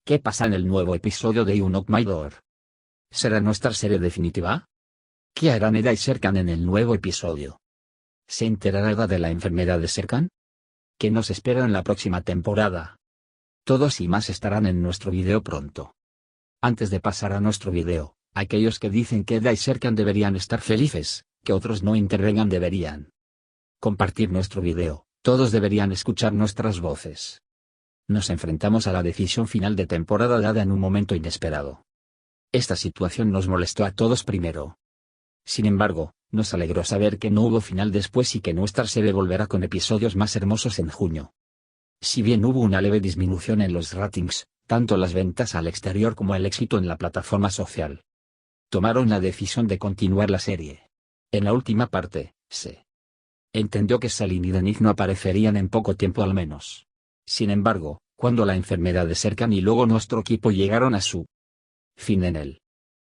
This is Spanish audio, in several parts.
¿Qué pasa en el nuevo episodio de You Knock My Door? ¿Será nuestra serie definitiva? ¿Qué harán Eda y Serkan en el nuevo episodio? ¿Se enterará Eda de la enfermedad de Serkan? ¿Qué nos espera en la próxima temporada? Todos y más estarán en nuestro video pronto. Antes de pasar a nuestro video, aquellos que dicen que Eda y Serkan deberían estar felices, que otros no intervengan deberían compartir nuestro video, todos deberían escuchar nuestras voces. Nos enfrentamos a la decisión final de temporada dada en un momento inesperado. Esta situación nos molestó a todos primero. Sin embargo, nos alegró saber que no hubo final después y que nuestra serie volverá con episodios más hermosos en junio. Si bien hubo una leve disminución en los ratings, tanto las ventas al exterior como el éxito en la plataforma social tomaron la decisión de continuar la serie. En la última parte, se entendió que Salin y Denise no aparecerían en poco tiempo al menos. Sin embargo, cuando la enfermedad de Serkan y luego nuestro equipo llegaron a su fin en el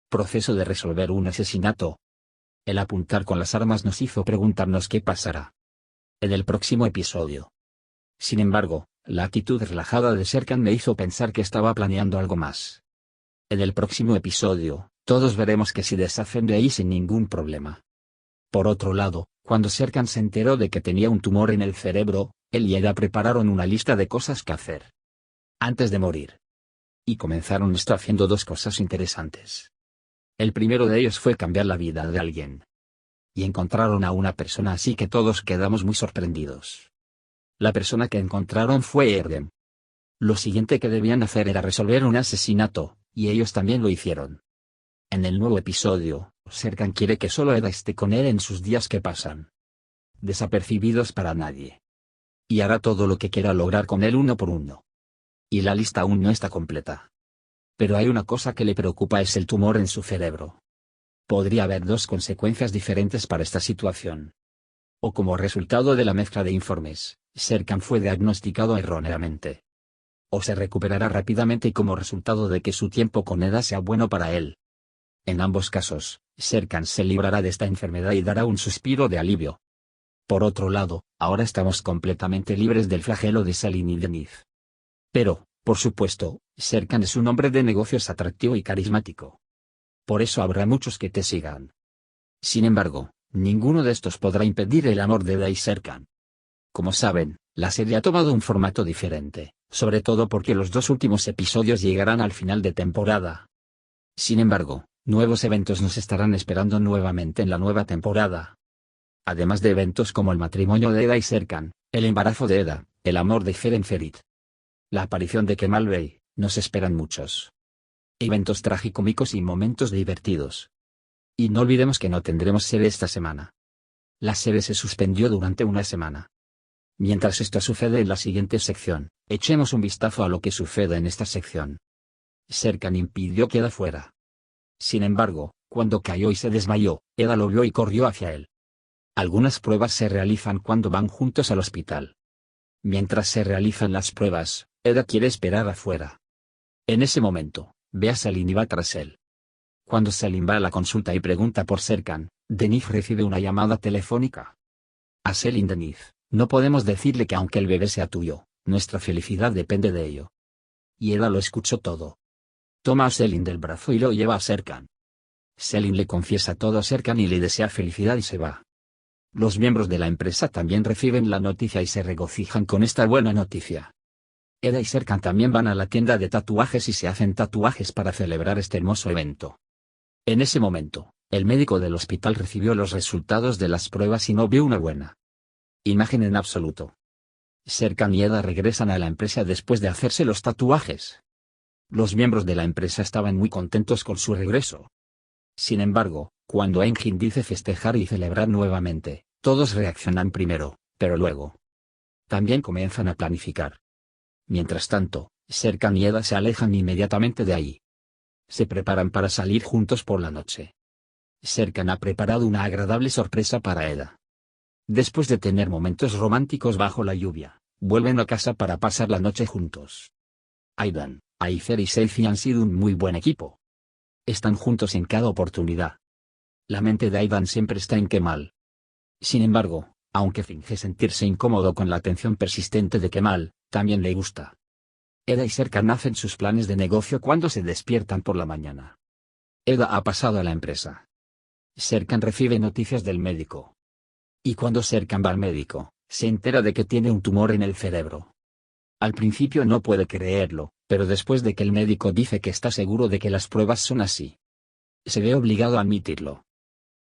proceso de resolver un asesinato, el apuntar con las armas nos hizo preguntarnos qué pasará en el próximo episodio. Sin embargo, la actitud relajada de Serkan me hizo pensar que estaba planeando algo más. En el próximo episodio, todos veremos que se deshacen de ahí sin ningún problema. Por otro lado, cuando Serkan se enteró de que tenía un tumor en el cerebro, él y Eda prepararon una lista de cosas que hacer antes de morir. Y comenzaron esto haciendo dos cosas interesantes. El primero de ellos fue cambiar la vida de alguien. Y encontraron a una persona así que todos quedamos muy sorprendidos. La persona que encontraron fue Erdem. Lo siguiente que debían hacer era resolver un asesinato, y ellos también lo hicieron. En el nuevo episodio, Serkan quiere que solo Eda esté con él en sus días que pasan desapercibidos para nadie. Y hará todo lo que quiera lograr con él uno por uno. Y la lista aún no está completa. Pero hay una cosa que le preocupa, es el tumor en su cerebro. Podría haber dos consecuencias diferentes para esta situación. O como resultado de la mezcla de informes, Serkan fue diagnosticado erróneamente. O se recuperará rápidamente y como resultado de que su tiempo con Eda sea bueno para él. En ambos casos, Serkan se librará de esta enfermedad y dará un suspiro de alivio. Por otro lado, ahora estamos completamente libres del flagelo de Salin y Denise. Pero, por supuesto, Serkan es un hombre de negocios atractivo y carismático. Por eso habrá muchos que te sigan. Sin embargo, ninguno de estos podrá impedir el amor de Eda y Serkan. Como saben, la serie ha tomado un formato diferente, sobre todo porque los dos últimos episodios llegarán al final de temporada. Sin embargo, nuevos eventos nos estarán esperando nuevamente en la nueva temporada. Además de eventos como el matrimonio de Eda y Serkan, el embarazo de Eda, el amor de Feren Ferit, la aparición de Kemal Bey, nos esperan muchos eventos tragicómicos y momentos divertidos. Y no olvidemos que no tendremos serie esta semana. La serie se suspendió durante una semana. Mientras esto sucede en la siguiente sección, echemos un vistazo a lo que sucede en esta sección. Serkan impidió que Eda fuera. Sin embargo, cuando cayó y se desmayó, Eda lo vio y corrió hacia él. Algunas pruebas se realizan cuando van juntos al hospital. Mientras se realizan las pruebas, Eda quiere esperar afuera. En ese momento, ve a Salin y va tras él. Cuando Salin va a la consulta y pregunta por Serkan, Denise recibe una llamada telefónica. A Salin: Denise, no podemos decirle que aunque el bebé sea tuyo, nuestra felicidad depende de ello. Y Eda lo escuchó todo. Toma a Salin del brazo y lo lleva a Serkan. Salin le confiesa todo a Serkan y le desea felicidad y se va. Los miembros de la empresa también reciben la noticia y se regocijan con esta buena noticia. Eda y Serkan también van a la tienda de tatuajes y se hacen tatuajes para celebrar este hermoso evento. En ese momento, el médico del hospital recibió los resultados de las pruebas y no vio una buena imagen en absoluto. Serkan y Eda regresan a la empresa después de hacerse los tatuajes. Los miembros de la empresa estaban muy contentos con su regreso. Sin embargo, cuando Engin dice festejar y celebrar nuevamente, todos reaccionan primero, pero luego también comienzan a planificar. Mientras tanto, Serkan y Eda se alejan inmediatamente de ahí. Se preparan para salir juntos por la noche. Serkan ha preparado una agradable sorpresa para Eda. Después de tener momentos románticos bajo la lluvia, vuelven a casa para pasar la noche juntos. Aidan, Aifer y Seifi han sido un muy buen equipo. Están juntos en cada oportunidad. La mente de Aidan siempre está en Kemal. Sin embargo, aunque finge sentirse incómodo con la atención persistente de Kemal, también le gusta. Eda y Serkan hacen sus planes de negocio cuando se despiertan por la mañana. Eda ha pasado a la empresa. Serkan recibe noticias del médico. Y cuando Serkan va al médico, se entera de que tiene un tumor en el cerebro. Al principio no puede creerlo, pero después de que el médico dice que está seguro de que las pruebas son así, se ve obligado a admitirlo.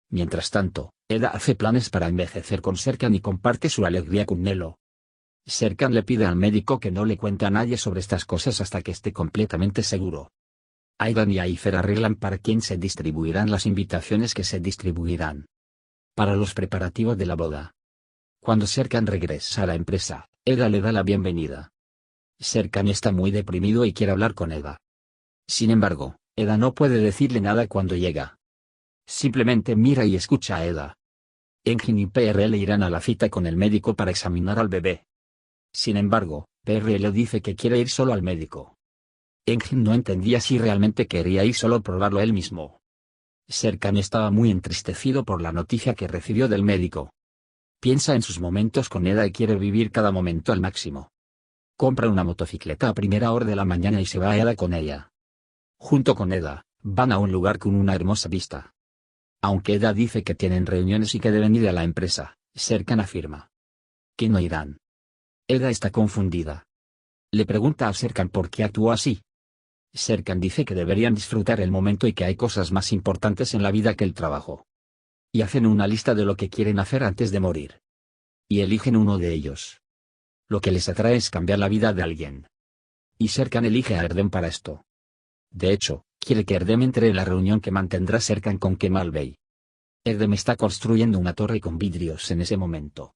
Mientras tanto, Eda hace planes para envejecer con Serkan y comparte su alegría con Nelo. Serkan le pide al médico que no le cuente a nadie sobre estas cosas hasta que esté completamente seguro. Aidan y Aifer arreglan para quién se distribuirán las invitaciones que se distribuirán para los preparativos de la boda. Cuando Serkan regresa a la empresa, Eda le da la bienvenida. Serkan está muy deprimido y quiere hablar con Eda. Sin embargo, Eda no puede decirle nada cuando llega. Simplemente mira y escucha a Eda. Engin y PRL irán a la cita con el médico para examinar al bebé. Sin embargo, PRL dice que quiere ir solo al médico. Engin no entendía si realmente quería ir solo a probarlo él mismo. Serkan estaba muy entristecido por la noticia que recibió del médico. Piensa en sus momentos con Eda y quiere vivir cada momento al máximo. Compra una motocicleta a primera hora de la mañana y se va a Eda con ella. Junto con Eda, van a un lugar con una hermosa vista. Aunque Eda dice que tienen reuniones y que deben ir a la empresa, Serkan afirma que no irán. Eda está confundida. Le pregunta a Serkan por qué actuó así. Serkan dice que deberían disfrutar el momento y que hay cosas más importantes en la vida que el trabajo. Y hacen una lista de lo que quieren hacer antes de morir. Y eligen uno de ellos. Lo que les atrae es cambiar la vida de alguien. Y Serkan elige a Erdem para esto. De hecho, quiere que Erdem entre en la reunión que mantendrá Serkan con Kemal Bey. Erdem está construyendo una torre con vidrios en ese momento.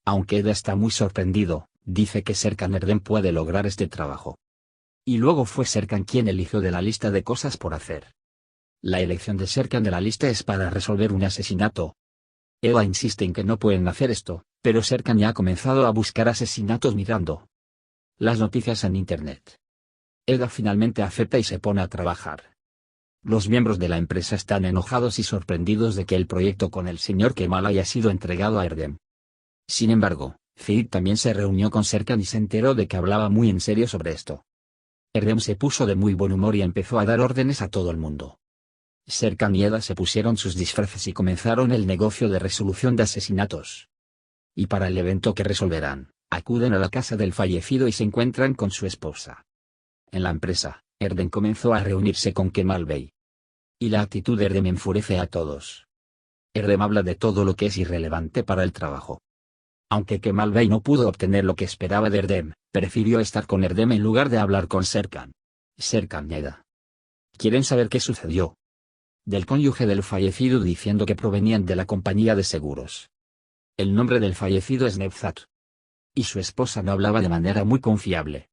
Aunque Eda está muy sorprendido, dice que Serkan Erdem puede lograr este trabajo. Y luego fue Serkan quien eligió de la lista de cosas por hacer. La elección de Serkan de la lista es para resolver un asesinato. Eda insiste en que no pueden hacer esto, pero Serkan ya ha comenzado a buscar asesinatos mirando las noticias en internet. Eda finalmente acepta y se pone a trabajar. Los miembros de la empresa están enojados y sorprendidos de que el proyecto con el señor Kemal haya sido entregado a Erdem. Sin embargo, Ferit también se reunió con Serkan y se enteró de que hablaba muy en serio sobre esto. Erdem se puso de muy buen humor y empezó a dar órdenes a todo el mundo. Serkan y Eda se pusieron sus disfraces y comenzaron el negocio de resolución de asesinatos. Y para el evento que resolverán, acuden a la casa del fallecido y se encuentran con su esposa. En la empresa, Erdem comenzó a reunirse con Kemal Bey. Y la actitud de Erdem enfurece a todos. Erdem habla de todo lo que es irrelevante para el trabajo. Aunque Kemal Bey no pudo obtener lo que esperaba de Erdem, prefirió estar con Erdem en lugar de hablar con Serkan. Serkan y Eda quieren saber qué sucedió del cónyuge del fallecido diciendo que provenían de la compañía de seguros. El nombre del fallecido es Nevzat. Y su esposa no hablaba de manera muy confiable.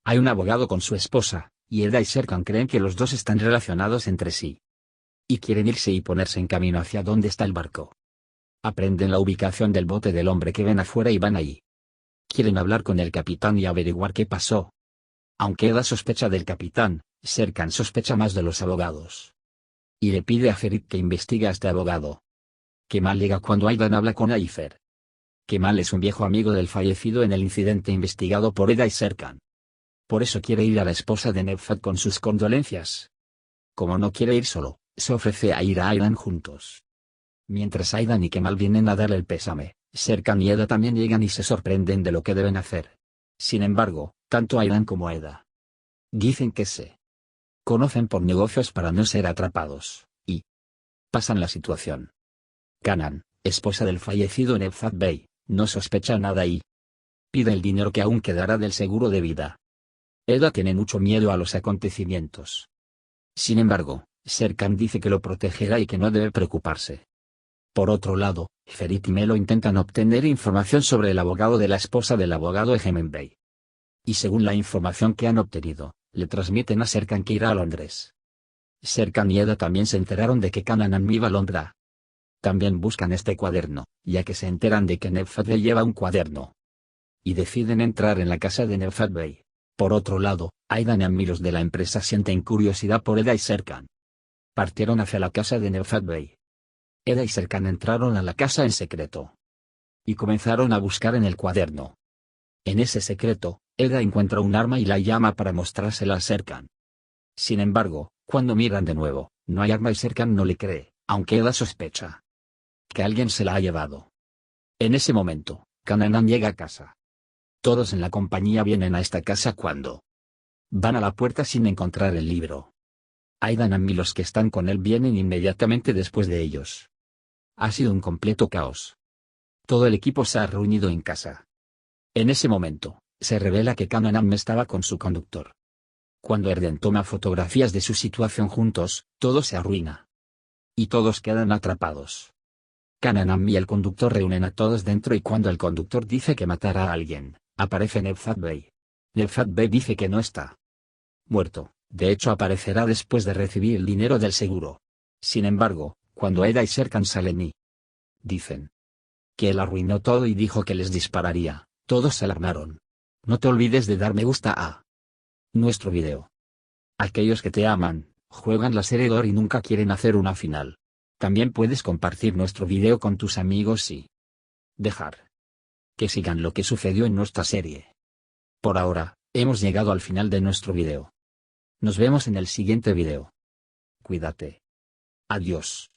Hay un abogado con su esposa, y Eda y Serkan creen que los dos están relacionados entre sí. Y quieren irse y ponerse en camino hacia donde está el barco. Aprenden la ubicación del bote del hombre que ven afuera y van allí. Quieren hablar con el capitán y averiguar qué pasó. Aunque Eda sospecha del capitán, Serkan sospecha más de los abogados. Y le pide a Ferit que investigue a este abogado. Kemal llega cuando Aidan habla con Aifer. Kemal es un viejo amigo del fallecido en el incidente investigado por Eda y Serkan. Por eso quiere ir a la esposa de Nevzat con sus condolencias. Como no quiere ir solo, se ofrece a ir a Aidan juntos. Mientras Aidan y Kemal vienen a darle el pésame, Serkan y Eda también llegan y se sorprenden de lo que deben hacer. Sin embargo, tanto Aidan como Eda dicen que se conocen por negocios para no ser atrapados, y pasan la situación. Canan, esposa del fallecido Nevzat Bey, no sospecha nada y pide el dinero que aún quedará del seguro de vida. Eda tiene mucho miedo a los acontecimientos. Sin embargo, Serkan dice que lo protegerá y que no debe preocuparse. Por otro lado, Ferit y Melo intentan obtener información sobre el abogado de la esposa del abogado Egemen Bey. Y según la información que han obtenido, le transmiten a Serkan que irá a Londres. Serkan y Eda también se enteraron de que Canan iba a Londres. También buscan este cuaderno, ya que se enteran de que Nevzat Bey lleva un cuaderno. Y deciden entrar en la casa de Nevzat Bey. Por otro lado, Aidan y Amilos de la empresa sienten curiosidad por Eda y Serkan. Partieron hacia la casa de Nevzat Bey. Eda y Serkan entraron a la casa en secreto. Y comenzaron a buscar en el cuaderno. En ese secreto, Eda encuentra un arma y la llama para mostrársela a Serkan. Sin embargo, cuando miran de nuevo, no hay arma y Serkan no le cree, aunque Eda sospecha que alguien se la ha llevado. En ese momento, Kananan llega a casa. Todos en la compañía vienen a esta casa cuando van a la puerta sin encontrar el libro. Aidan y los que están con él vienen inmediatamente después de ellos. Ha sido un completo caos. Todo el equipo se ha reunido en casa. En ese momento, se revela que Kananan estaba con su conductor. Cuando Erden toma fotografías de su situación juntos, todo se arruina. Y todos quedan atrapados. Kananan y el conductor reúnen a todos dentro y cuando el conductor dice que matará a alguien, aparece Nevzat Bey. Nevzat Bey dice que no está muerto, de hecho aparecerá después de recibir el dinero del seguro. Sin embargo, cuando Eda y Serkan salen y dicen que él arruinó todo y dijo que les dispararía, todos se alarmaron. No te olvides de dar me gusta a nuestro video. Aquellos que te aman, juegan la serie Door y nunca quieren hacer una final. También puedes compartir nuestro video con tus amigos y dejar que sigan lo que sucedió en nuestra serie. Por ahora, hemos llegado al final de nuestro video. Nos vemos en el siguiente video. Cuídate. Adiós.